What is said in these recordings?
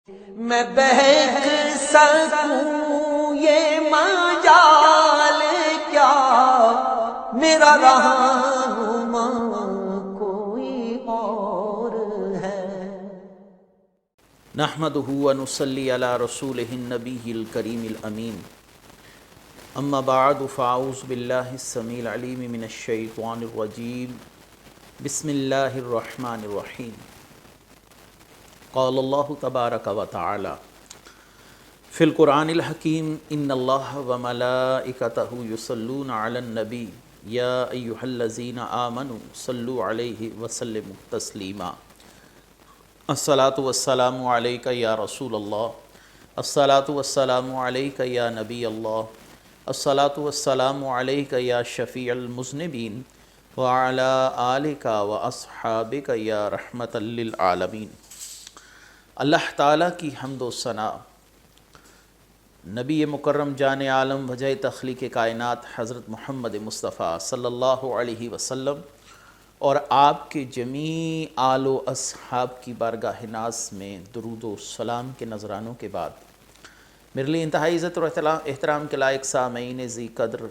میں بہک سکوں یہ مجال کیا، میرا رہنما کوئی اور ہے۔ نحمدہ و نصلی علی رسولہ النبی الکریم الامین، اما بعد فاعوذ باللہ السمیع العلیم من الشیطان الرجیم، بسم اللہ الرحمن الرحیم۔ قال اللہ تبارک و تعالی فی القرآن الحکیم، ان اللہ و ملائکتہ یصلون علی النبی یا ایہا الذین آمنوا صلوا علیہ وسلموا تسلیما۔ الصلاۃ والسلام علیک یا رسول اللہ، الصلاۃ والسلام علیک یا نبی اللہ، الصلاۃ والسلام علیک یا شفیع المذنبین وعلی آلک و اصحابک یا رحمۃ للعالمین۔ اللہ تعالیٰ کی حمد و ثنا نبی مکرم جان عالم وجہ تخلیق کائنات حضرت محمد مصطفیٰ صلی اللہ علیہ وسلم اور آپ کے جمیع آل و اصحاب کی بارگاہ ناز میں درود و سلام کے نذرانوں کے بعد، میرے لیے انتہائی عزت اور احترام کے لائق سامعین ذی قدر،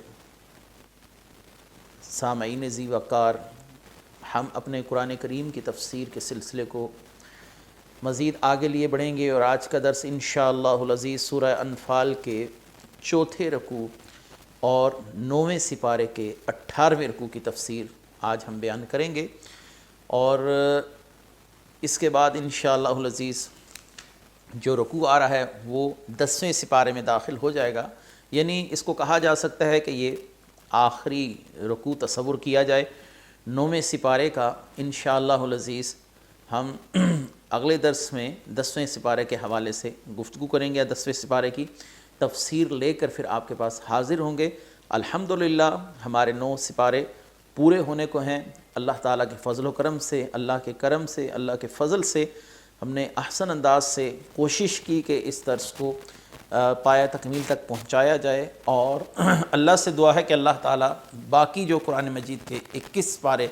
سامعین ذی وقار، ہم اپنے قرآن کریم کی تفسیر کے سلسلے کو مزید آگے لیے بڑھیں گے، اور آج کا درس انشاءاللہ العزیز سورہ انفال کے چوتھے رکوع اور 9ویں سپارے کے 18ویں رکوع کی تفسیر آج ہم بیان کریں گے، اور اس کے بعد انشاءاللہ العزیز جو رکوع آ رہا ہے وہ 10ویں سپارے میں داخل ہو جائے گا، یعنی اس کو کہا جا سکتا ہے کہ یہ آخری رکوع تصور کیا جائے 9ویں سپارے کا۔ انشاءاللہ العزیز ہم اگلے درس میں 10ویں سپارے کے حوالے سے گفتگو کریں گے، 10ویں سپارے کی تفسیر لے کر پھر آپ کے پاس حاضر ہوں گے۔ الحمدللہ ہمارے 9 سپارے پورے ہونے کو ہیں، اللہ تعالیٰ کے فضل و کرم سے، اللہ کے کرم سے، اللہ کے فضل سے ہم نے احسن انداز سے کوشش کی کہ اس درس کو پایہ تکمیل تک پہنچایا جائے، اور اللہ سے دعا ہے کہ اللہ تعالیٰ باقی جو قرآن مجید کے 21 پارے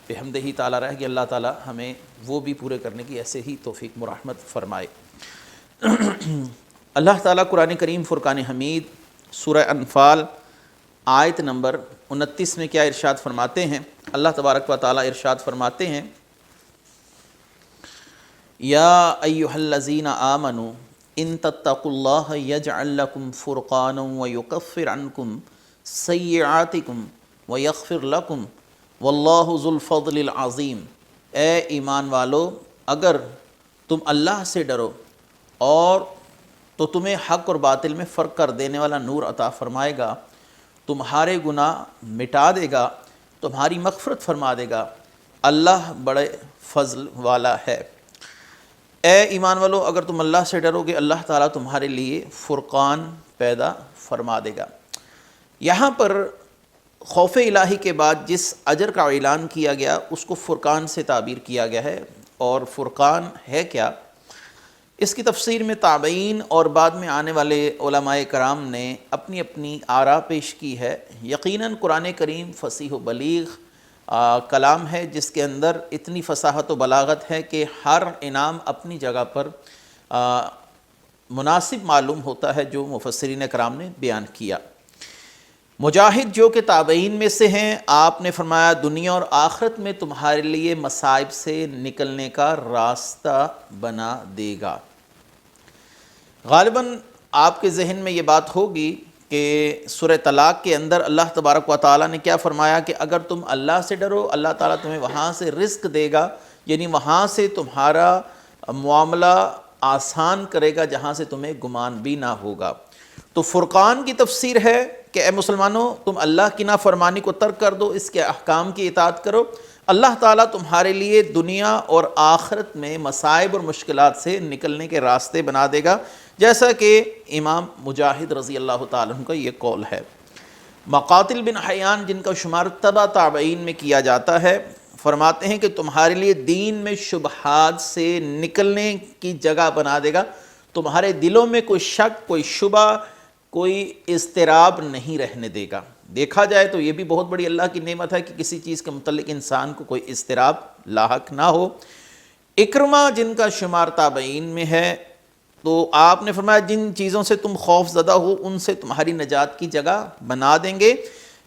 بحمدہ ہی تعالیٰ رہ گئے، اللہ تعالیٰ ہمیں وہ بھی پورے کرنے کی ایسے ہی توفیق مرحمت فرمائے۔ اللہ تعالیٰ قرآن کریم فرقان حمید سورہ انفال آیت نمبر 29 میں کیا ارشاد فرماتے ہیں؟ اللہ تبارک و تعالیٰ ارشاد فرماتے ہیں، یا ایہا الذین آمنوا ان تتقوا اللہ یجعل لکم فرقانا ویکفر عنکم سیئاتکم ویغفر لکم واللہ ذو الفضل العظیم۔ اے ایمان والو، اگر تم اللہ سے ڈرو اور تو تمہیں حق اور باطل میں فرق کر دینے والا نور عطا فرمائے گا، تمہارے گناہ مٹا دے گا، تمہاری مغفرت فرما دے گا، اللہ بڑے فضل والا ہے۔ اے ایمان والو، اگر تم اللہ سے ڈرو گے، اللہ تعالیٰ تمہارے لیے فرقان پیدا فرما دے گا۔ یہاں پر خوف الہی کے بعد جس اجر کا اعلان کیا گیا اس کو فرقان سے تعبیر کیا گیا ہے، اور فرقان ہے کیا؟ اس کی تفسیر میں تابعین اور بعد میں آنے والے علماء کرام نے اپنی اپنی آراء پیش کی ہے۔ یقیناً قرآن کریم فصیح و بلیغ کلام ہے، جس کے اندر اتنی فصاحت و بلاغت ہے کہ ہر انعام اپنی جگہ پر مناسب معلوم ہوتا ہے جو مفسرین کرام نے بیان کیا۔ مجاہد جو کہ تابعین میں سے ہیں، آپ نے فرمایا دنیا اور آخرت میں تمہارے لیے مصائب سے نکلنے کا راستہ بنا دے گا۔ غالباً آپ کے ذہن میں یہ بات ہوگی کہ سورہ طلاق کے اندر اللہ تبارک و تعالیٰ نے کیا فرمایا کہ اگر تم اللہ سے ڈرو، اللہ تعالیٰ تمہیں وہاں سے رزق دے گا، یعنی وہاں سے تمہارا معاملہ آسان کرے گا جہاں سے تمہیں گمان بھی نہ ہوگا۔ تو فرقان کی تفسیر ہے کہ اے مسلمانوں، تم اللہ کی نافرمانی کو ترک کر دو، اس کے احکام کی اطاعت کرو، اللہ تعالیٰ تمہارے لیے دنیا اور آخرت میں مصائب اور مشکلات سے نکلنے کے راستے بنا دے گا، جیسا کہ امام مجاہد رضی اللہ تعالیٰ عنہ کا یہ قول ہے۔ مقاتل بن حیان، جن کا شمار تبع تابعین میں کیا جاتا ہے، فرماتے ہیں کہ تمہارے لیے دین میں شبہات سے نکلنے کی جگہ بنا دے گا، تمہارے دلوں میں کوئی شک، کوئی شبہ، کوئی اضطراب نہیں رہنے دے گا۔ دیکھا جائے تو یہ بھی بہت بڑی اللہ کی نعمت ہے کہ کسی چیز کے متعلق انسان کو کوئی اضطراب لاحق نہ ہو۔ اکرمہ جن کا شمار تابعین میں ہے، تو آپ نے فرمایا جن چیزوں سے تم خوف زدہ ہو ان سے تمہاری نجات کی جگہ بنا دیں گے،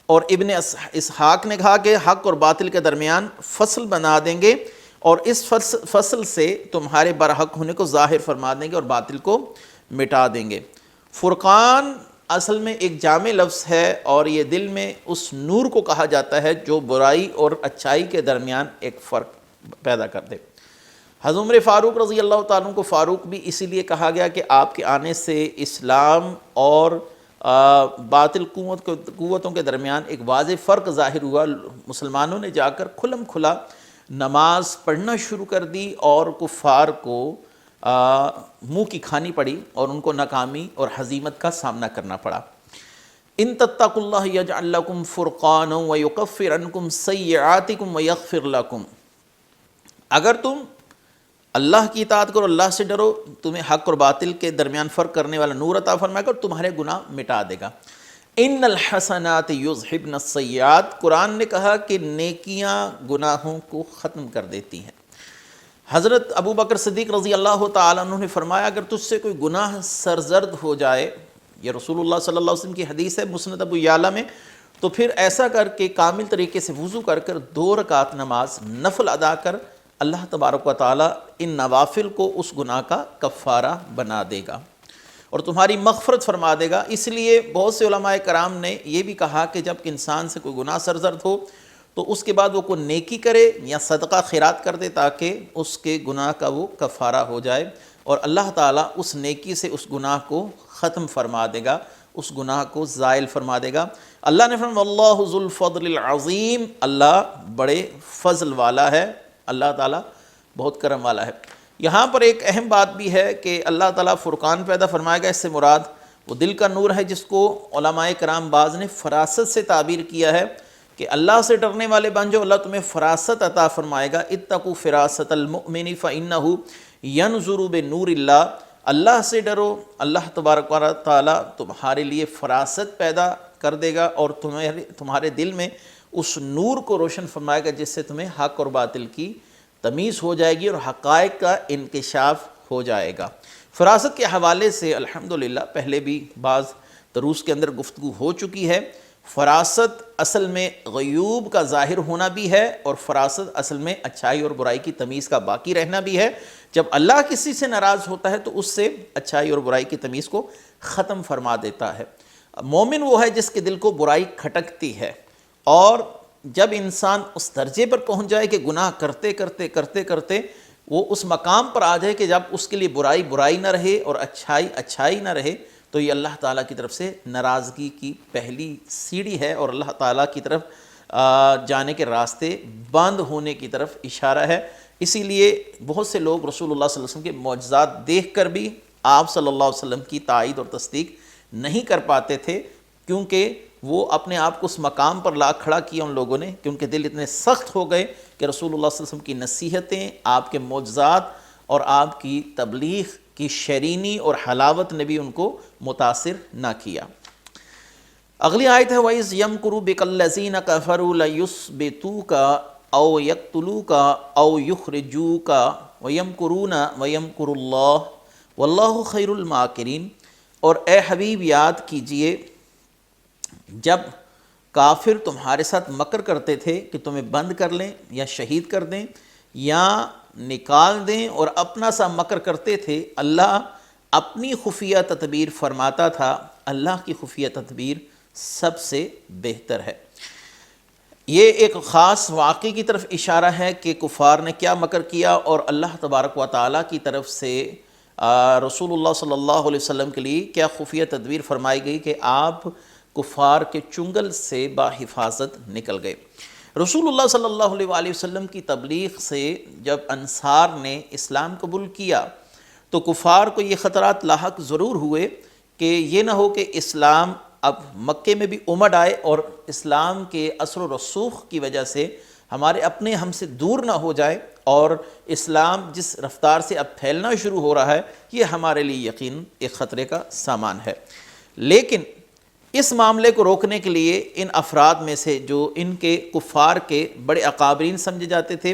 اور ابن اسحاق نے کہا کہ حق اور باطل کے درمیان فصل بنا دیں گے، اور اس فصل سے تمہارے برحق ہونے کو ظاہر فرما دیں گے اور باطل کو مٹا دیں گے۔ فرقان اصل میں ایک جامع لفظ ہے، اور یہ دل میں اس نور کو کہا جاتا ہے جو برائی اور اچھائی کے درمیان ایک فرق پیدا کر دے۔ حضرت عمر فاروق رضی اللہ تعالیٰ عنہ کو فاروق بھی اسی لیے کہا گیا کہ آپ کے آنے سے اسلام اور باطل قوتوں کے درمیان ایک واضح فرق ظاہر ہوا۔ مسلمانوں نے جا کر کھلم کھلا نماز پڑھنا شروع کر دی، اور کفار کو منہ کی کھانی پڑی اور ان کو ناکامی اور ہزیمت کا سامنا کرنا پڑا۔ ان تتقوا اللہ یجعل لکم فرقانا ویکفر عنکم سیئاتکم ویغفر لکم، اگر تم اللہ کی اطاعت کرو، اللہ سے ڈرو، تمہیں حق اور باطل کے درمیان فرق کرنے والا نور عطا فرمائے گا اور تمہارے گناہ مٹا دے گا۔ ان الحسنات یذہبن السیئات، قرآن نے کہا کہ نیکیاں گناہوں کو ختم کر دیتی ہیں۔ حضرت ابو بکر صدیق رضی اللہ تعالیٰ عنہ نے فرمایا اگر تجھ سے کوئی گناہ سرزد ہو جائے، یہ رسول اللہ صلی اللہ علیہ وسلم کی حدیث ہے مسند ابو یعلا میں، تو پھر ایسا کر کے کامل طریقے سے وضو کر کر 2 رکعت نماز نفل ادا کر، اللہ تبارک و تعالیٰ ان نوافل کو اس گناہ کا کفارہ بنا دے گا اور تمہاری مغفرت فرما دے گا۔ اس لیے بہت سے علماء کرام نے یہ بھی کہا کہ جب انسان سے کوئی گناہ سرزد ہو تو اس کے بعد وہ کوئی نیکی کرے یا صدقہ خیرات کر دے تاکہ اس کے گناہ کا وہ کفارہ ہو جائے، اور اللہ تعالیٰ اس نیکی سے اس گناہ کو ختم فرما دے گا، اس گناہ کو زائل فرما دے گا۔ اللہ نے فرمایا اللہ ذو الفضل العظیم، اللہ بڑے فضل والا ہے، اللہ تعالیٰ بہت کرم والا ہے۔ یہاں پر ایک اہم بات بھی ہے کہ اللہ تعالیٰ فرقان پیدا فرمائے گا، اس سے مراد وہ دل کا نور ہے جس کو علماء کرام بعض نے فراست سے تعبیر کیا ہے کہ اللہ سے ڈرنے والے بن جاؤ، اللہ تمہیں فراست عطا فرمائے گا۔ اتقوا فراست المؤمن فإنہ ینظر بنور اللہ، اللہ سے ڈرو، اللہ تبارک و تعالیٰ تمہارے لیے فراست پیدا کر دے گا اور تمہارے دل میں اس نور کو روشن فرمائے گا جس سے تمہیں حق اور باطل کی تمیز ہو جائے گی اور حقائق کا انکشاف ہو جائے گا۔ فراست کے حوالے سے الحمدللہ پہلے بھی بعض دروس کے اندر گفتگو ہو چکی ہے۔ فراست اصل میں غیوب کا ظاہر ہونا بھی ہے، اور فراست اصل میں اچھائی اور برائی کی تمیز کا باقی رہنا بھی ہے۔ جب اللہ کسی سے ناراض ہوتا ہے تو اس سے اچھائی اور برائی کی تمیز کو ختم فرما دیتا ہے۔ مومن وہ ہے جس کے دل کو برائی کھٹکتی ہے، اور جب انسان اس درجے پر پہنچ جائے کہ گناہ کرتے کرتے کرتے کرتے وہ اس مقام پر آ جائے کہ جب اس کے لیے برائی برائی نہ رہے اور اچھائی اچھائی نہ رہے، تو یہ اللہ تعالیٰ کی طرف سے ناراضگی کی پہلی سیڑھی ہے اور اللہ تعالیٰ کی طرف جانے کے راستے بند ہونے کی طرف اشارہ ہے۔ اسی لیے بہت سے لوگ رسول اللہ صلی اللہ علیہ وسلم کے معجزات دیکھ کر بھی آپ صلی اللہ علیہ وسلم کی تائید اور تصدیق نہیں کر پاتے تھے، کیونکہ وہ اپنے آپ کو اس مقام پر لا کھڑا کیا ان لوگوں نے کہ ان کے دل اتنے سخت ہو گئے کہ رسول اللہ صلی اللہ علیہ وسلم کی نصیحتیں، آپ کے معجزات اور آپ کی تبلیغ کی شیرینی اور حلاوت نے بھی ان کو متاثر نہ کیا۔ اگلی آیت ہے وَإِذْ يَمْكُرُ بِكَ الَّذِينَ كَفَرُوا لَيُثْبِتُوكَ أَوْ يَقْتُلُوكَ أَوْ يُخْرِجُوكَ وَيَمْكُرُونَ وَيَمْكُرُ اللَّهُ وَاللَّهُ خَيْرُ الْمَاكِرِينَ۔ اور اے حبیب یاد کیجئے جب کافر تمہارے ساتھ مکر کرتے تھے کہ تمہیں بند کر لیں یا شہید کر دیں یا نکال دیں، اور اپنا سا مکر کرتے تھے، اللہ اپنی خفیہ تدبیر فرماتا تھا، اللہ کی خفیہ تدبیر سب سے بہتر ہے۔ یہ ایک خاص واقعے کی طرف اشارہ ہے کہ کفار نے کیا مکر کیا، اور اللہ تبارک و تعالیٰ کی طرف سے رسول اللہ صلی اللہ علیہ وسلم کے لیے کیا خفیہ تدبیر فرمائی گئی کہ آپ کفار کے چنگل سے باحفاظت نکل گئے۔ رسول اللہ صلی اللہ علیہ وآلہ وسلم کی تبلیغ سے جب انصار نے اسلام قبول کیا تو کفار کو یہ خطرات لاحق ضرور ہوئے کہ یہ نہ ہو کہ اسلام اب مکے میں بھی امڈ آئے اور اسلام کے اثر و رسوخ کی وجہ سے ہمارے اپنے ہم سے دور نہ ہو جائے، اور اسلام جس رفتار سے اب پھیلنا شروع ہو رہا ہے یہ ہمارے لیے یقین ایک خطرے کا سامان ہے۔ لیکن اس معاملے کو روکنے کے لیے ان افراد میں سے جو ان کے کفار کے بڑے اکابرین سمجھے جاتے تھے،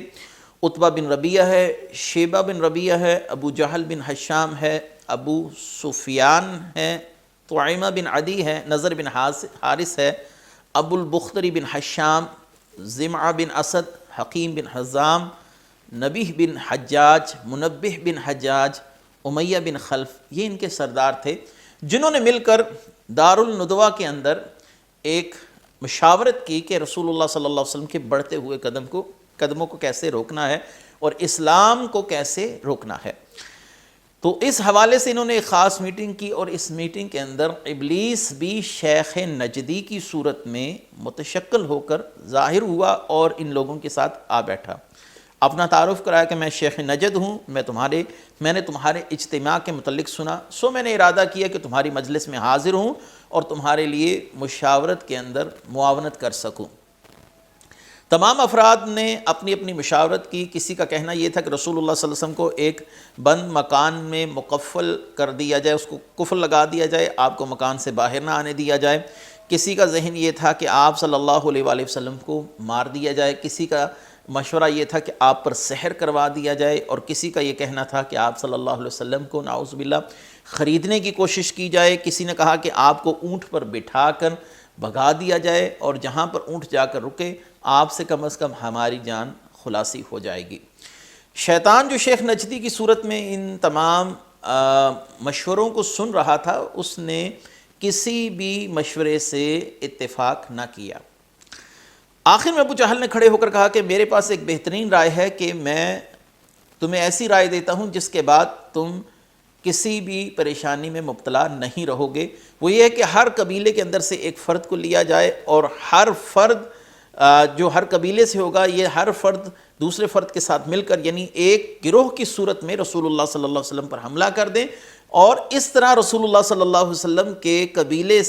عتبہ بن ربیعہ ہے، شیبہ بن ربیعہ ہے، ابو جہل بن حشام ہے، ابو سفیان ہیں، طعیمہ بن عدی ہے، نضر بن حارث ہے، ابو البختری بن حشام، زمعہ بن اسد، حکیم بن حزام، نبیہ بن حجاج، منبہ بن حجاج، امیہ بن خلف، یہ ان کے سردار تھے جنہوں نے مل کر دار الندوہ کے اندر ایک مشاورت کی کہ رسول اللہ صلی اللہ علیہ وسلم کے بڑھتے ہوئے قدموں کو کیسے روکنا ہے اور اسلام کو کیسے روکنا ہے۔ تو اس حوالے سے انہوں نے ایک خاص میٹنگ کی، اور اس میٹنگ کے اندر ابلیس بھی شیخ نجدی کی صورت میں متشکل ہو کر ظاہر ہوا اور ان لوگوں کے ساتھ آ بیٹھا، اپنا تعارف کرایا کہ میں شیخ نجد ہوں، میں نے تمہارے اجتماع کے متعلق سنا، سو میں نے ارادہ کیا کہ تمہاری مجلس میں حاضر ہوں اور تمہارے لیے مشاورت کے اندر معاونت کر سکوں۔ تمام افراد نے اپنی اپنی مشاورت کی۔ کسی کا کہنا یہ تھا کہ رسول اللہ صلی اللہ علیہ وسلم کو ایک بند مکان میں مقفل کر دیا جائے، اس کو قفل لگا دیا جائے، آپ کو مکان سے باہر نہ آنے دیا جائے۔ کسی کا ذہن یہ تھا کہ آپ صلی اللہ علیہ وآلہ وسلم کو مار دیا جائے، کسی کا مشورہ یہ تھا کہ آپ پر سحر کروا دیا جائے، اور کسی کا یہ کہنا تھا کہ آپ صلی اللہ علیہ وسلم کو نعوذ باللہ خریدنے کی کوشش کی جائے۔ کسی نے کہا کہ آپ کو اونٹ پر بٹھا کر بھگا دیا جائے، اور جہاں پر اونٹ جا کر رکے آپ سے کم از کم ہماری جان خلاصی ہو جائے گی۔ شیطان جو شیخ نجدی کی صورت میں ان تمام مشوروں کو سن رہا تھا، اس نے کسی بھی مشورے سے اتفاق نہ کیا۔ آخر میں ابو جہل نے کھڑے ہو کر کہا کہ میرے پاس ایک بہترین رائے ہے کہ میں تمہیں ایسی رائے دیتا ہوں جس کے بعد تم کسی بھی پریشانی میں مبتلا نہیں رہو گے۔ وہ یہ ہے کہ ہر قبیلے کے اندر سے ایک فرد کو لیا جائے، اور ہر فرد جو ہر قبیلے سے ہوگا، یہ ہر فرد دوسرے فرد کے ساتھ مل کر، یعنی ایک گروہ کی صورت میں رسول اللہ صلی اللہ علیہ وسلم پر حملہ کر دیں، اور اس طرح رسول اللہ صلی اللہ علیہ وسلم کے قبیلے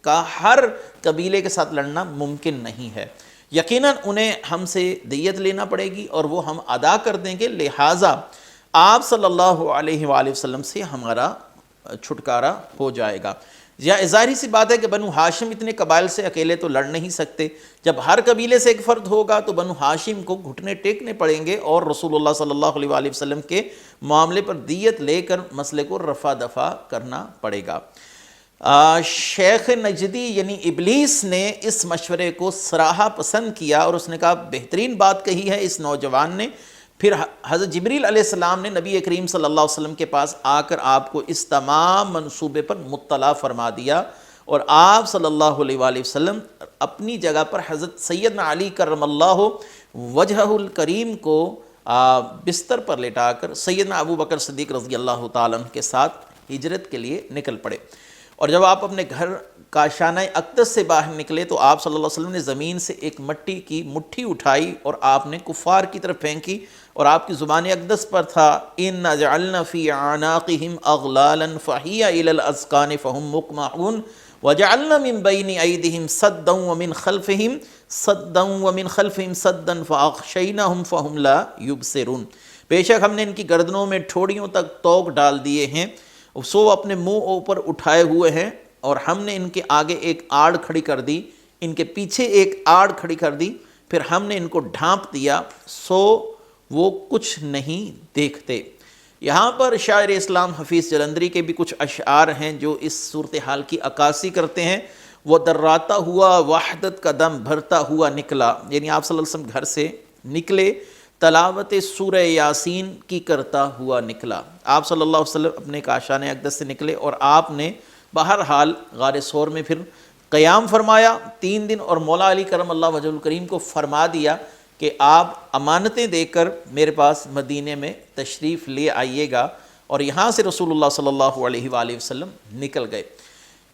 کا ہر قبیلے کے ساتھ لڑنا ممکن نہیں ہے۔ یقیناً انہیں ہم سے دیت لینا پڑے گی اور وہ ہم ادا کر دیں گے، لہٰذا آپ صلی اللہ علیہ وآلہ وسلم سے ہمارا چھٹکارا ہو جائے گا۔ یا ظاہری سی بات ہے کہ بنو ہاشم اتنے قبائل سے اکیلے تو لڑ نہیں سکتے، جب ہر قبیلے سے ایک فرد ہوگا تو بنو ہاشم کو گھٹنے ٹیکنے پڑیں گے، اور رسول اللہ صلی اللہ علیہ وآلہ وسلم کے معاملے پر دیت لے کر مسئلے کو رفع دفع کرنا پڑے گا۔ شیخ نجدی یعنی ابلیس نے اس مشورے کو سراہا پسند کیا، اور اس نے کہا بہترین بات کہی ہے اس نوجوان نے۔ پھر حضرت جبریل علیہ السلام نے نبی کریم صلی اللہ علیہ وسلم کے پاس آ کر آپ کو اس تمام منصوبے پر مطلع فرما دیا، اور آپ صلی اللہ علیہ وآلہ وسلم اپنی جگہ پر حضرت سیدنا علی کرم اللہ وجہہ الکریم کو بستر پر لٹا کر سیدنا ابو بکر صدیق رضی اللہ تعالیٰ عنہ کے ساتھ ہجرت کے لیے نکل پڑے۔ اور جب آپ اپنے گھر کاشانہ اقدس سے باہر نکلے تو آپ صلی اللہ علیہ وسلم نے زمین سے ایک مٹی کی مٹھی اٹھائی اور آپ نے کفار کی طرف پھینکی، اور آپ کی زبان اقدس پر تھا اِنَّا جَعَلْنَا فِي أَعْنَاقِهِمْ أَغْلَالًا فَهِيَ إِلَى الْأَذْقَانِ فَهُمْ مُقْمَحُونَ وَجَعَلْنَا مِن بَيْنِ أَيْدِيهِمْ سَدًّا وَمِنْ خَلْفِهِمْ سَدًّا فَأَغْشَيْنَاهُمْ فَهُمْ لَا يُبْصِرُونَ۔ بے شک ہم نے ان کی گردنوں میں ٹھوڑیوں تک توق ڈال دیے ہیں، سو اپنے منہ اوپر اٹھائے ہوئے ہیں، اور ہم نے ان کے آگے ایک آڑ کھڑی کر دی، ان کے پیچھے ایک آڑ کھڑی کر دی، پھر ہم نے ان کو ڈھانپ دیا، سو وہ کچھ نہیں دیکھتے۔ یہاں پر شاعر اسلام حفیظ جلندری کے بھی کچھ اشعار ہیں جو اس صورتحال کی عکاسی کرتے ہیں۔ وہ دراتا ہوا وحدت کا دم بھرتا ہوا نکلا، یعنی آپ صلی اللہ علیہ وسلم گھر سے نکلے، تلاوت سورہ یاسین کی کرتا ہوا نکلا۔ آپ صلی اللہ علیہ وسلم اپنے کاشانہ اقدس سے نکلے، اور آپ نے بہرحال غار ثور میں پھر قیام فرمایا 3 دن، اور مولا علی کرم اللہ وجہ الکریم کو فرما دیا کہ آپ امانتیں دے کر میرے پاس مدینے میں تشریف لے آئیے گا، اور یہاں سے رسول اللہ صلی اللہ علیہ وآلہ وسلم نکل گئے۔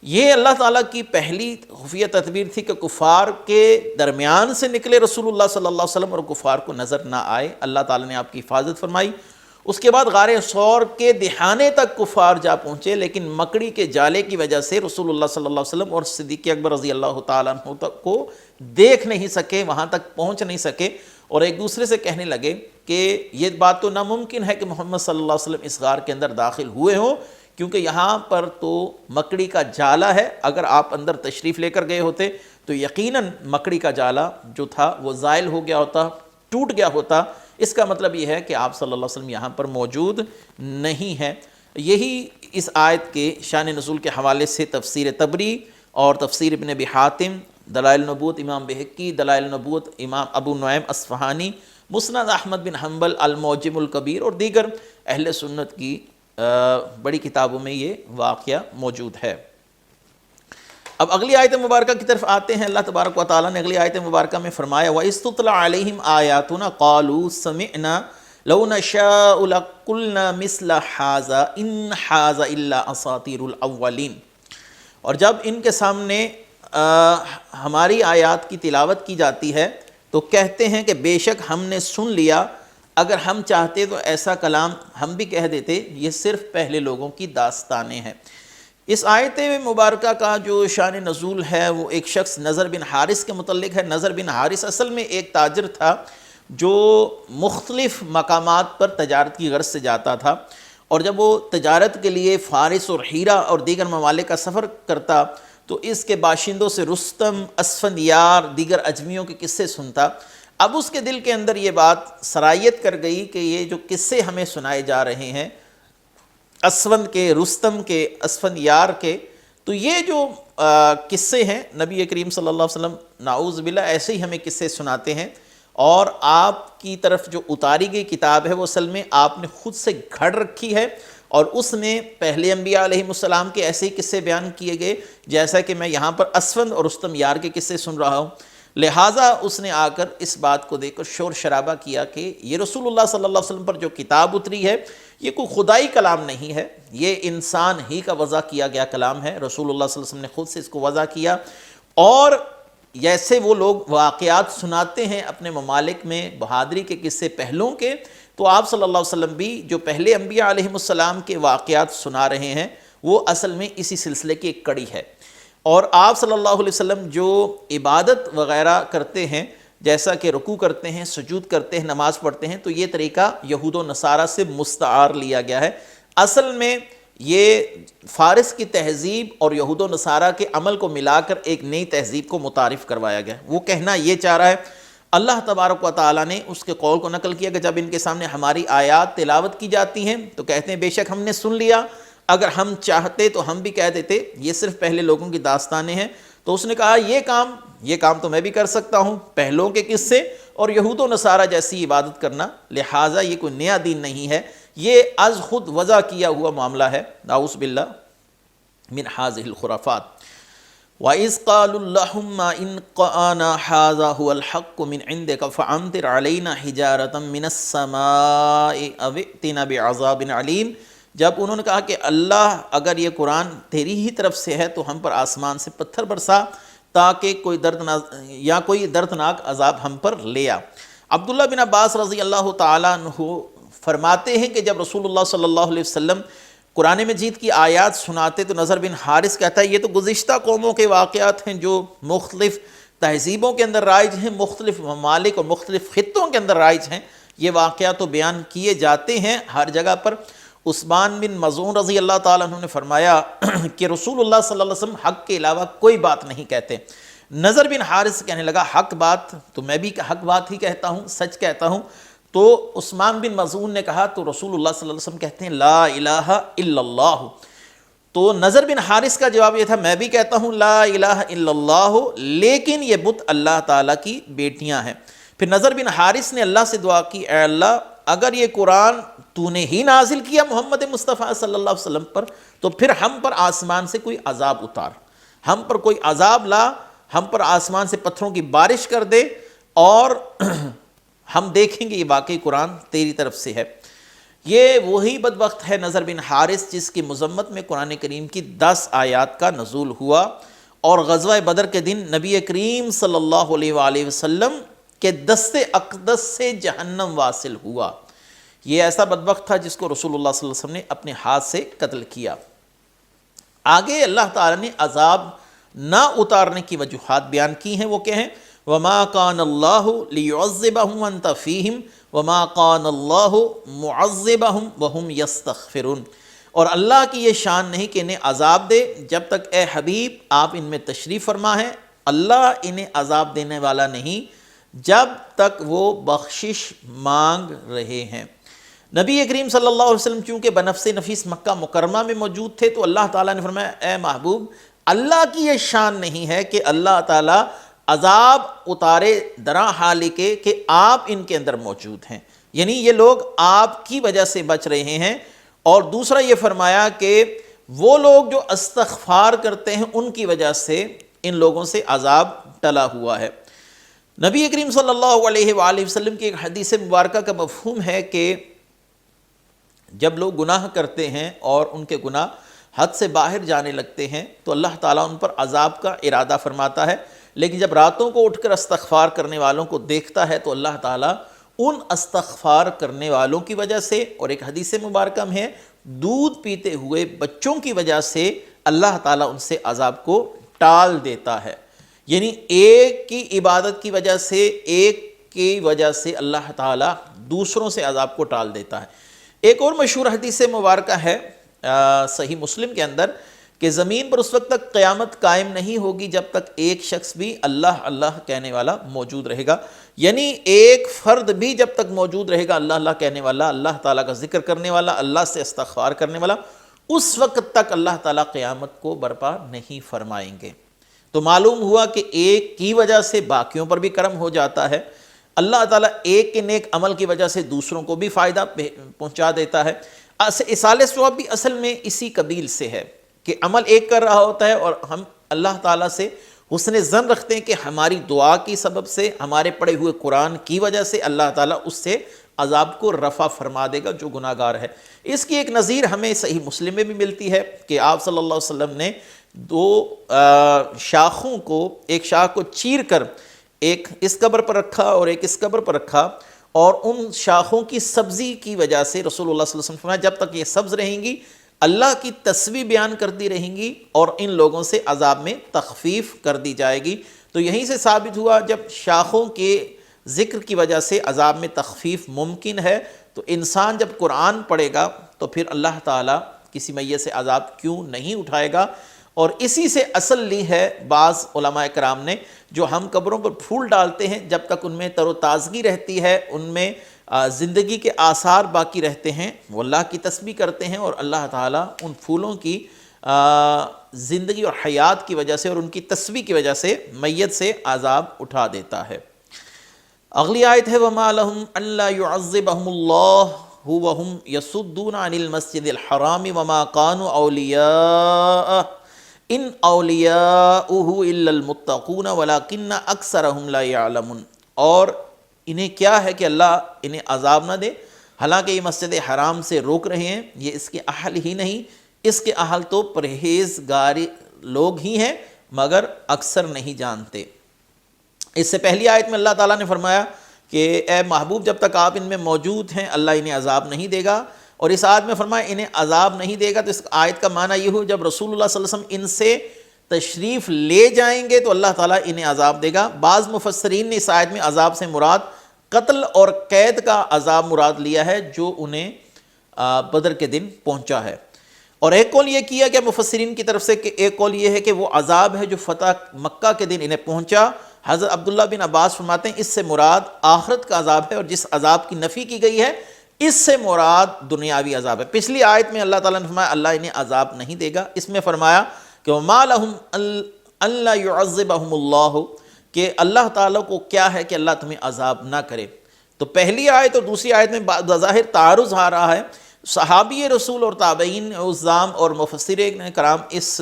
یہ اللہ تعالیٰ کی پہلی خفیہ تدبیر تھی کہ کفار کے درمیان سے نکلے رسول اللہ صلی اللہ علیہ وسلم اور کفار کو نظر نہ آئے۔ اللہ تعالیٰ نے آپ کی حفاظت فرمائی۔ اس کے بعد غار ثور کے دہانے تک کفار جا پہنچے، لیکن مکڑی کے جالے کی وجہ سے رسول اللہ صلی اللہ علیہ وسلم اور صدیق اکبر رضی اللہ تعالیٰ عنہ تک کو دیکھ نہیں سکے، وہاں تک پہنچ نہیں سکے، اور ایک دوسرے سے کہنے لگے کہ یہ بات تو ناممکن ہے کہ محمد صلی اللہ علیہ وسلم اس غار کے اندر داخل ہوئے ہوں، کیونکہ یہاں پر تو مکڑی کا جالا ہے، اگر آپ اندر تشریف لے کر گئے ہوتے تو یقیناً مکڑی کا جالا جو تھا وہ زائل ہو گیا ہوتا، ٹوٹ گیا ہوتا۔ اس کا مطلب یہ ہے کہ آپ صلی اللہ علیہ وسلم یہاں پر موجود نہیں ہیں۔ یہی اس آیت کے شان نزول کے حوالے سے تفسیر طبری اور تفسیر ابن ابی حاتم، دلائل النبوت امام بہقی، دلائل النبوت امام ابو نعیم اصفہانی، مسند احمد بن حنبل، المعجم الکبیر اور دیگر اہل سنت کی بڑی کتابوں میں یہ واقعہ موجود ہے۔ اب اگلی آیت مبارکہ کی طرف آتے ہیں۔ اللہ تبارک و تعالیٰ نے اگلی آیت مبارکہ میں فرمایا وَإِذْ تُتْلَىٰ عَلَيْهِمْ آيَاتُنَا قَالُوا سَمِعْنَا لَوْ نَشَاءُ لَقُلْنَا مِثْلَ هَٰذَا إِنْ هَٰذَا إِلَّا أَسَاطِيرُ الْأَوَّلِينَ۔ اور جب ان کے سامنے ہماری آیات کی تلاوت کی جاتی ہے تو کہتے ہیں کہ بے شک ہم نے سن لیا، اگر ہم چاہتے تو ایسا کلام ہم بھی کہہ دیتے، یہ صرف پہلے لوگوں کی داستانیں ہیں۔ اس آیت مبارکہ کا جو شان نزول ہے وہ ایک شخص نضر بن حارث کے متعلق ہے۔ نضر بن حارث اصل میں ایک تاجر تھا جو مختلف مقامات پر تجارت کی غرض سے جاتا تھا، اور جب وہ تجارت کے لیے فارس اور ہیرا اور دیگر ممالک کا سفر کرتا تو اس کے باشندوں سے رستم، اسفندیار، دیگر اجمیوں کے قصے سنتا۔ اب اس کے دل کے اندر یہ بات سرایت کر گئی کہ یہ جو قصے ہمیں سنائے جا رہے ہیں اسفند کے، رستم کے، اسفندیار کے، تو یہ جو قصے ہیں نبی کریم صلی اللہ علیہ وسلم نعوذ باللہ ایسے ہی ہمیں قصے سناتے ہیں، اور آپ کی طرف جو اتاری گئی کتاب ہے وہ اصل میں آپ نے خود سے گھڑ رکھی ہے، اور اس میں پہلے انبیاء علیہ السلام کے ایسے ہی قصے بیان کیے گئے جیسا کہ میں یہاں پر اسفند اور رستم یار کے قصے سن رہا ہوں۔ لہٰذا اس نے آ کر اس بات کو دیکھ کر شور شرابہ کیا کہ یہ رسول اللہ صلی اللہ علیہ وسلم پر جو کتاب اتری ہے یہ کوئی خدائی کلام نہیں ہے، یہ انسان ہی کا وضع کیا گیا کلام ہے۔ رسول اللہ صلی اللہ علیہ وسلم نے خود سے اس کو وضع کیا، اور جیسے وہ لوگ واقعات سناتے ہیں اپنے ممالک میں بہادری کے قصے پہلوں کے، تو آپ صلی اللہ علیہ وسلم بھی جو پہلے انبیاء علیہ السلام کے واقعات سنا رہے ہیں وہ اصل میں اسی سلسلے کی ایک کڑی ہے۔ اور آپ صلی اللہ علیہ وسلم جو عبادت وغیرہ کرتے ہیں، جیسا کہ رکوع کرتے ہیں، سجود کرتے ہیں، نماز پڑھتے ہیں، تو یہ طریقہ یہود و نصارہ سے مستعار لیا گیا ہے۔ اصل میں یہ فارس کی تہذیب اور یہود و نصارہ کے عمل کو ملا کر ایک نئی تہذیب کو متعارف کروایا گیا۔ وہ کہنا یہ چاہ رہا ہے، اللہ تبارک و تعالیٰ نے اس کے قول کو نقل کیا کہ جب ان کے سامنے ہماری آیات تلاوت کی جاتی ہیں تو کہتے ہیں بے شک ہم نے سن لیا، اگر ہم چاہتے تو ہم بھی کہہ دیتے، یہ صرف پہلے لوگوں کی داستانیں ہیں۔ تو اس نے کہا یہ کام تو میں بھی کر سکتا ہوں، پہلوں کے قصے اور یہود و نصارہ جیسی عبادت کرنا، لہٰذا یہ کوئی نیا دین نہیں ہے، یہ از خود وضع کیا ہوا معاملہ ہے۔ نعوذ باللہ من هذه الخرافات۔ وَإِذْ قَالُوا اللَّهُمَّ إِنْ كَانَ هَذَا هُوَ الْحَقُّ مِنْ عِنْدِكَ فَأَمْطِرْ عَلَيْنَا حِجَارَةً مِنَ السَّمَاءِ أَوْ ائْتِنَا بِعَذَابٍ عَلِيمٍ۔ جب انہوں نے کہا کہ اللہ اگر یہ قرآن تیری ہی طرف سے ہے تو ہم پر آسمان سے پتھر برسا تاکہ کوئی دردناک عذاب ہم پر لے آ۔ عبداللہ بن عباس رضی اللہ تعالیٰ عنہ فرماتے ہیں کہ جب رسول اللہ صلی اللہ علیہ وسلم قرآن مجید کی آیات سناتے تو نضر بن حارث کہتا ہے یہ تو گزشتہ قوموں کے واقعات ہیں جو مختلف تہذیبوں کے اندر رائج ہیں، مختلف ممالک اور مختلف خطوں کے اندر رائج ہیں، یہ واقعات تو بیان کیے جاتے ہیں ہر جگہ پر۔ عثمان بن مظعون رضی اللہ تعالیٰ عنہ نے فرمایا کہ رسول اللہ صلی اللہ علیہ وسلم حق کے علاوہ کوئی بات نہیں کہتے۔ نضر بن حارث کہنے لگا حق بات تو میں بھی حق بات ہی کہتا ہوں، سچ کہتا ہوں۔ تو عثمان بن مظعون نے کہا تو رسول اللہ صلی اللہ علیہ وسلم کہتے ہیں لا الہ الا اللہ۔ تو نضر بن حارث کا جواب یہ تھا میں بھی کہتا ہوں لا الہ الا اللہ، لیکن یہ بت اللہ تعالیٰ کی بیٹیاں ہیں۔ پھر نضر بن حارث نے اللہ سے دعا کی اے اللہ اگر یہ قرآن تو نے ہی نازل کیا محمد مصطفیٰ صلی اللہ علیہ وسلم پر تو پھر ہم پر آسمان سے کوئی عذاب اتار، ہم پر کوئی عذاب لا، ہم پر آسمان سے پتھروں کی بارش کر دے، اور ہم دیکھیں گے یہ واقعی قرآن تیری طرف سے ہے۔ یہ وہی بدبخت ہے نضر بن حارث جس کی مذمت میں قرآن کریم کی 10 آیات کا نزول ہوا، اور غزوہ بدر کے دن نبی کریم صلی اللہ علیہ وآلہ وسلم کے دست اقدس سے جہنم واصل ہوا۔ یہ ایسا بدبخت تھا جس کو رسول اللہ صلی اللہ علیہ وسلم نے اپنے ہاتھ سے قتل کیا۔ آگے اللہ تعالیٰ نے عذاب نہ اتارنے کی وجوہات بیان کی ہیں، وہ کیا ہیں؟ وَمَا كَانَ اللَّهُ لِيُعَذِّبَهُمْ وَأَنْتَ فِيهِمْ وَمَا كَانَ اللَّهُ مُعَذِّبَهُمْ وَهُمْ يَسْتَغْفِرُونَ۔ اور اللہ کی یہ شان نہیں کہ انہیں عذاب دے جب تک اے حبیب آپ ان میں تشریف فرما ہے، اللہ انہیں عذاب دینے والا نہیں جب تک وہ بخشش مانگ رہے ہیں۔ نبی کریم صلی اللہ علیہ وسلم چونکہ بنفس نفیس مکہ مکرمہ میں موجود تھے تو اللہ تعالیٰ نے فرمایا اے محبوب اللہ کی یہ شان نہیں ہے کہ اللہ تعالیٰ عذاب اتارے درا حال کے کہ آپ ان کے اندر موجود ہیں، یعنی یہ لوگ آپ کی وجہ سے بچ رہے ہیں۔ اور دوسرا یہ فرمایا کہ وہ لوگ جو استغفار کرتے ہیں ان کی وجہ سے ان لوگوں سے عذاب ٹلا ہوا ہے۔ نبی کریم صلی اللہ علیہ وآلہ وسلم کی ایک حدیث مبارکہ کا مفہوم ہے کہ جب لوگ گناہ کرتے ہیں اور ان کے گناہ حد سے باہر جانے لگتے ہیں تو اللہ تعالیٰ ان پر عذاب کا ارادہ فرماتا ہے، لیکن جب راتوں کو اٹھ کر استغفار کرنے والوں کو دیکھتا ہے تو اللہ تعالیٰ ان استغفار کرنے والوں کی وجہ سے، اور ایک حدیث مبارکہ میں ہے دودھ پیتے ہوئے بچوں کی وجہ سے اللہ تعالیٰ ان سے عذاب کو ٹال دیتا ہے۔ یعنی ایک کی عبادت کی وجہ سے، ایک کی وجہ سے اللہ تعالیٰ دوسروں سے عذاب کو ٹال دیتا ہے۔ ایک اور مشہور حدیث مبارکہ ہے صحیح مسلم کے اندر کہ زمین پر اس وقت تک قیامت قائم نہیں ہوگی جب تک ایک شخص بھی اللہ اللہ کہنے والا موجود رہے گا، یعنی ایک فرد بھی جب تک موجود رہے گا اللہ اللہ کہنے والا، اللہ تعالیٰ کا ذکر کرنے والا، اللہ سے استغفار کرنے والا، اس وقت تک اللہ تعالیٰ قیامت کو برپا نہیں فرمائیں گے۔ تو معلوم ہوا کہ ایک کی وجہ سے باقیوں پر بھی کرم ہو جاتا ہے، اللہ تعالیٰ ایک کے نیک عمل کی وجہ سے دوسروں کو بھی فائدہ پہنچا دیتا ہے۔ اصال ثواب بھی اصل میں اسی قبیل سے ہے کہ عمل ایک کر رہا ہوتا ہے اور ہم اللہ تعالیٰ سے حسن ظن رکھتے ہیں کہ ہماری دعا کی سبب سے، ہمارے پڑھے ہوئے قرآن کی وجہ سے اللہ تعالیٰ اس سے عذاب کو رفع فرما دے گا جو گناہ گار ہے۔ اس کی ایک نظیر ہمیں صحیح مسلم میں بھی ملتی ہے کہ آپ صلی اللہ علیہ وسلم نے دو شاخوں کو، ایک شاخ کو چیر کر ایک اس قبر پر رکھا اور ایک اس قبر پر رکھا، اور ان شاخوں کی سبزی کی وجہ سے رسول اللہ صلی اللہ علیہ وسلم فرمایا جب تک یہ سبز رہیں گی اللہ کی تسبیح بیان کرتی رہیں گی اور ان لوگوں سے عذاب میں تخفیف کر دی جائے گی۔ تو یہیں سے ثابت ہوا جب شاخوں کے ذکر کی وجہ سے عذاب میں تخفیف ممکن ہے تو انسان جب قرآن پڑھے گا تو پھر اللہ تعالیٰ کسی میت سے عذاب کیوں نہیں اٹھائے گا۔ اور اسی سے اصل لی ہے بعض علماء کرام نے، جو ہم قبروں پر پھول ڈالتے ہیں جب تک ان میں تر و تازگی رہتی ہے، ان میں زندگی کے آثار باقی رہتے ہیں، وہ اللہ کی تسبیح کرتے ہیں اور اللہ تعالیٰ ان پھولوں کی زندگی اور حیات کی وجہ سے اور ان کی تسبیح کی وجہ سے میت سے عذاب اٹھا دیتا ہے۔ اگلی آیت ہے وَمَا لَهُمْ أَلَّا يُعَذِّبَهُمُ اللَّهُ وَهُمْ يَصُدُّونَ عَنِ الْمَسْجِدِ الْحَرَامِ وَمَا كَانُوا أَوْلِيَاءَهُ ان اولیاؤہ الا المتقون ولکن اکثرہم لا یعلمون۔ اور انہیں کیا ہے کہ اللہ انہیں عذاب نہ دے، حالانکہ یہ مسجد حرام سے روک رہے ہیں، یہ اس کے اہل ہی نہیں، اس کے اہل تو پرہیزگار لوگ ہی ہیں مگر اکثر نہیں جانتے۔ اس سے پہلی آیت میں اللہ تعالیٰ نے فرمایا کہ اے محبوب جب تک آپ ان میں موجود ہیں اللہ انہیں عذاب نہیں دے گا، اور اس آیت میں فرمایا انہیں عذاب نہیں دے گا، تو اس آیت کا معنی یہ ہو جب رسول اللہ صلی اللہ علیہ وسلم ان سے تشریف لے جائیں گے تو اللہ تعالیٰ انہیں عذاب دے گا۔ بعض مفسرین نے اس آیت میں عذاب سے مراد قتل اور قید کا عذاب مراد لیا ہے جو انہیں بدر کے دن پہنچا ہے، اور ایک قول یہ کیا کہ مفسرین کی طرف سے کہ ایک قول یہ ہے کہ وہ عذاب ہے جو فتح مکہ کے دن انہیں پہنچا۔ حضرت عبداللہ بن عباس فرماتے ہیں اس سے مراد آخرت کا عذاب ہے، اور جس عذاب کی نفی کی گئی ہے اس سے مراد دنیاوی عذاب ہے۔ پچھلی آیت میں اللہ تعالیٰ نے فرمایا اللہ انہیں عذاب نہیں دے گا، اس میں فرمایا کہ وَمَا لَهُمْ أَلَّا يُعَذِّبَهُمُ اللَّهُ کہ اللہ تعالیٰ کو کیا ہے کہ اللہ تمہیں عذاب نہ کرے۔ تو پہلی آیت اور دوسری آیت میں بظاہر تعارض آ رہا ہے۔ صحابی رسول اور تابعین عظام اور مفسرین کرام اس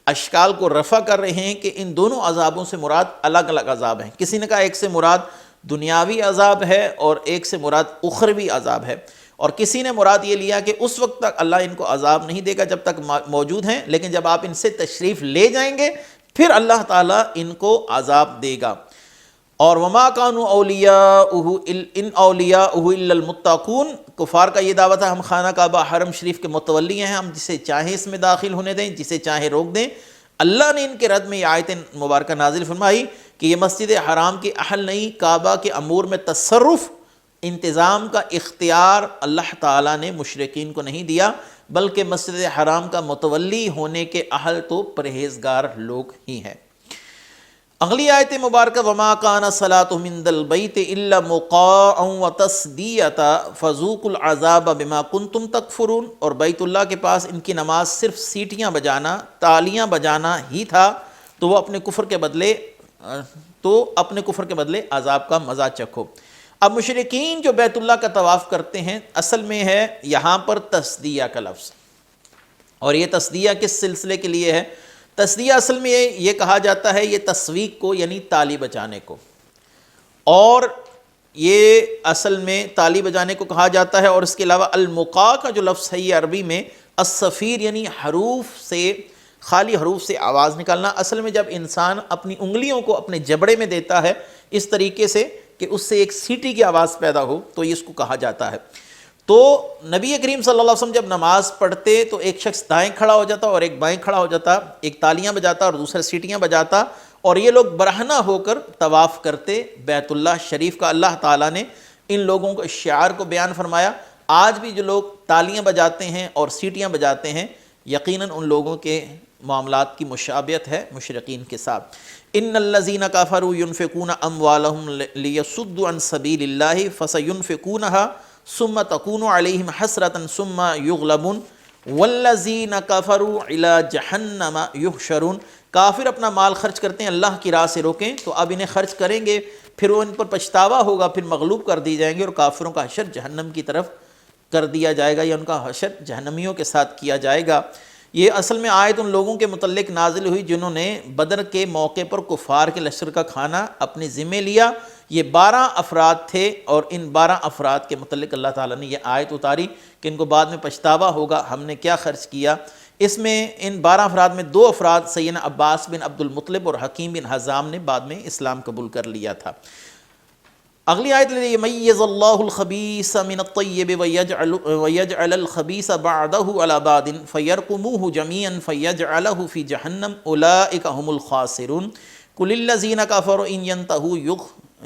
اشکال کو رفع کر رہے ہیں کہ ان دونوں عذابوں سے مراد الگ الگ عذاب ہیں۔ کسی نے کہا ایک سے مراد دنیاوی عذاب ہے اور ایک سے مراد اخروی عذاب ہے، اور کسی نے مراد یہ لیا کہ اس وقت تک اللہ ان کو عذاب نہیں دے گا جب تک موجود ہیں، لیکن جب آپ ان سے تشریف لے جائیں گے پھر اللہ تعالیٰ ان کو عذاب دے گا۔ اور وما كانوا اولیاؤہ ان اولیاؤہ الا المتقون، کفار کا یہ دعویٰ تھا ہم خانہ کعبہ حرم شریف کے متولی ہیں، ہم جسے چاہیں اس میں داخل ہونے دیں، جسے چاہیں روک دیں۔ اللہ نے ان کے رد میں یہ آیت مبارکہ نازل فرمائی کہ یہ مسجد حرام کے اہل نہیں، کعبہ کے امور میں تصرف انتظام کا اختیار اللہ تعالیٰ نے مشرکین کو نہیں دیا، بلکہ مسجد حرام کا متولی ہونے کے اہل تو پرہیزگار لوگ ہی ہیں۔ اگلی آیت مبارکہ وما کان صلاتهم عند البیت الا مقاء وتصدیۃ فذوقوا العذاب بما کنتم تکفرون، اور بیت اللہ کے پاس ان کی نماز صرف سیٹیاں بجانا، تالیاں بجانا ہی تھا، تو وہ اپنے کفر کے بدلے عذاب کا مزہ چکھو۔ اب مشرکین جو بیت اللہ کا طواف کرتے ہیں، اصل میں ہے یہاں پر تصدیہ کا لفظ، اور یہ تصدیہ کس سلسلے کے لیے ہے؟ تصدیہ اصل میں یہ کہا جاتا ہے یہ تسویق کو، یعنی تالی بجانے کو، اور یہ اصل میں تالی بجانے کو کہا جاتا ہے۔ اور اس کے علاوہ المقا کا جو لفظ ہے یہ عربی میں الصفیر، یعنی خالی حروف سے آواز نکالنا۔ اصل میں جب انسان اپنی انگلیوں کو اپنے جبڑے میں دیتا ہے اس طریقے سے کہ اس سے ایک سیٹی کی آواز پیدا ہو، تو یہ اس کو کہا جاتا ہے۔ تو نبی کریم صلی اللہ علیہ وسلم جب نماز پڑھتے تو ایک شخص دائیں کھڑا ہو جاتا اور ایک بائیں کھڑا ہو جاتا، ایک تالیاں بجاتا اور دوسرا سیٹیاں بجاتا، اور یہ لوگ برہنہ ہو کر طواف کرتے بیت اللہ شریف کا۔ اللہ تعالیٰ نے ان لوگوں کو شعار کو بیان فرمایا۔ آج بھی جو لوگ تالیاں بجاتے ہیں اور سیٹیاں بجاتے ہیں، یقیناً ان لوگوں کے معاملات کی مشابہت ہے مشرکین کے ساتھ۔ ان الذین کفروا ينفقون اموالهم لیصدوا عن سبیل اللہ فسینفقونها ثم تکون علیہم حسرۃ ثم یغلبون والذین کفروا الی جہنم یحشرون۔ کافر اپنا مال خرچ کرتے ہیں، اللہ کی راہ سے روکیں تو اب انہیں خرچ کریں گے، پھر وہ ان پر پچھتاوا ہوگا، پھر مغلوب کر دی جائیں گے، اور کافروں کا حشر جہنم کی طرف کر دیا جائے گا، یا ان کا حشر جہنمیوں کے ساتھ کیا جائے گا۔ یہ اصل میں آیت ان لوگوں کے متعلق نازل ہوئی جنہوں نے بدر کے موقع پر کفار کے لشکر کا کھانا اپنے ذمے لیا۔ یہ 12 افراد تھے، اور ان 12 افراد کے متعلق اللہ تعالیٰ نے یہ آیت اتاری کہ ان کو بعد میں پچھتاوا ہوگا ہم نے کیا خرچ کیا۔ اس میں ان 12 افراد میں 2 افراد سیدنا عباس بن عبد المطلب اور حکیم بن حزام نے بعد میں اسلام قبول کر لیا تھا۔ اگلی آیت یمیز اللہ الخبیث من الطیب ویجعل الخبیث بعضہ علی بعض فیرکموہ جمیعا فیجعلہ فی جہنم اولئک هم الخاسرون قل الذین کفروا ان ینتہوا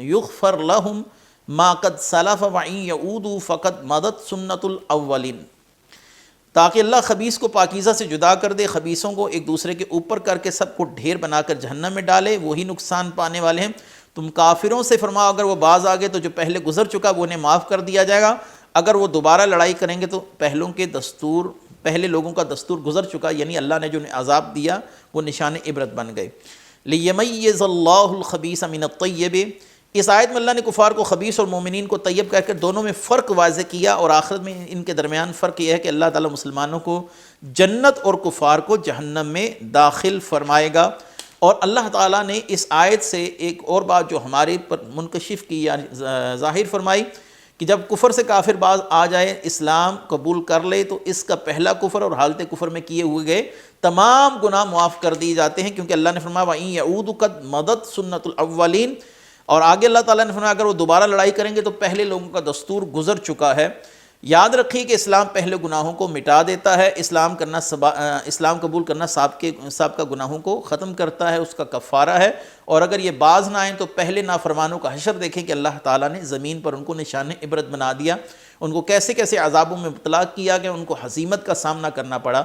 یغفر لهم ما قد سلف وان یعودوا فقد مضت سنت الاولین۔ تاکہ اللہ خبیث کو پاکیزہ سے جدا کر دے، خبیثوں کو ایک دوسرے کے اوپر کر کے سب کو ڈھیر بنا کر جہنم میں ڈالے، وہی نقصان پانے والے ہیں۔ تم کافروں سے فرماؤ اگر وہ باز آگے تو جو پہلے گزر چکا وہ انہیں معاف کر دیا جائے گا، اگر وہ دوبارہ لڑائی کریں گے تو پہلے لوگوں کا دستور گزر چکا، یعنی اللہ نے جو انہیں عذاب دیا وہ نشان عبرت بن گئے۔ لیمیز اللہ الخبیث من الطیب، اس آیت میں اللہ نے کفار کو خبیث اور مومنین کو طیب کہہ کر دونوں میں فرق واضح کیا، اور آخرت میں ان کے درمیان فرق یہ ہے کہ اللہ تعالیٰ مسلمانوں کو جنت اور کفار کو جہنم میں داخل فرمائے گا۔ اور اللہ تعالیٰ نے اس آیت سے ایک اور بات جو ہمارے پر منکشف کی یعنی ظاہر فرمائی کہ جب کفر سے کافر باز آ جائے، اسلام قبول کر لے، تو اس کا پہلا کفر اور حالت کفر میں کیے ہوئے گئے تمام گناہ معاف کر دیے جاتے ہیں، کیونکہ اللہ نے فرمایا وَإِن يَعُودُوا قَدْ مَضَتْ سُنَّتُ الْأَوَّلِينَ، اور آگے اللہ تعالیٰ نے فرمایا اگر وہ دوبارہ لڑائی کریں گے تو پہلے لوگوں کا دستور گزر چکا ہے۔ یاد رکھیے کہ اسلام پہلے گناہوں کو مٹا دیتا ہے، اسلام قبول کرنا سابقہ گناہوں کو ختم کرتا ہے، اس کا کفارہ ہے، اور اگر یہ باز نہ آئیں تو پہلے نافرمانوں کا حشر دیکھیں کہ اللہ تعالیٰ نے زمین پر ان کو نشان عبرت بنا دیا، ان کو کیسے کیسے عذابوں میں مبتلا کیا گیا، ان کو ہزیمت کا سامنا کرنا پڑا۔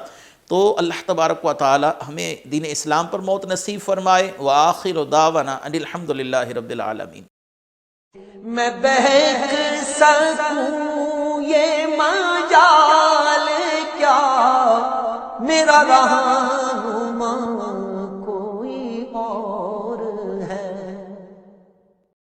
تو اللہ تبارک و تعالی ہمیں دین اسلام پر موت نصیب فرمائے۔ وآخر دعوانا ان الحمد للہ رب العالمین۔ میں بہک سکوں یہ مجال کیا میرا رہا